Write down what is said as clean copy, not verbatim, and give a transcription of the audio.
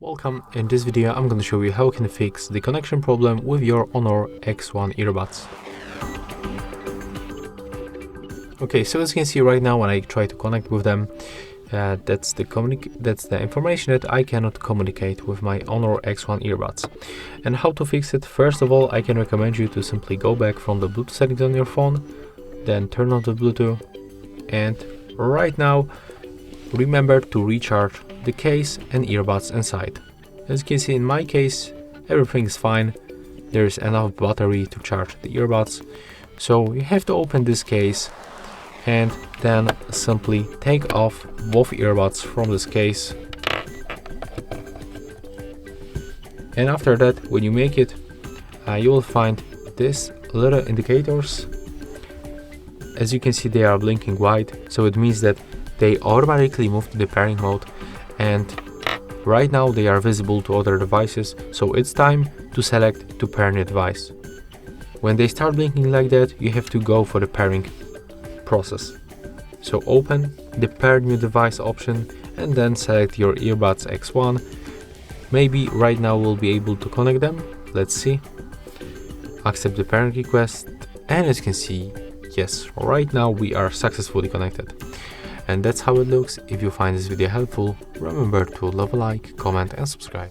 Welcome. In this video I'm going to show you how you can fix the connection problem with your Honor X1 earbuds. Okay, so as you can see right now when I try to connect with them, that's the information that I cannot communicate with my Honor X1 earbuds. And how to fix it? First of all, I can recommend you to simply go back from the Bluetooth settings on your phone, then turn on the Bluetooth, and right now remember to recharge the case and earbuds inside. As you can see in my case, everything is fine. There is enough battery to charge the earbuds. So you have to open this case and then simply take off both earbuds from this case. And after that, when you make it, you will find these little indicators. As you can see, they are blinking white, so it means that they automatically move to the pairing mode, and right now they are visible to other devices, so it's time to select to pair new device. When they start blinking like that, you have to go for the pairing process. So open the pair new device option and then select your earbuds X1. Maybe right now we'll be able to connect them. Let's see. Accept the pairing request, and as you can see, yes, right now we are successfully connected. And that's how it looks. If you find this video helpful, remember to leave a like, comment and subscribe.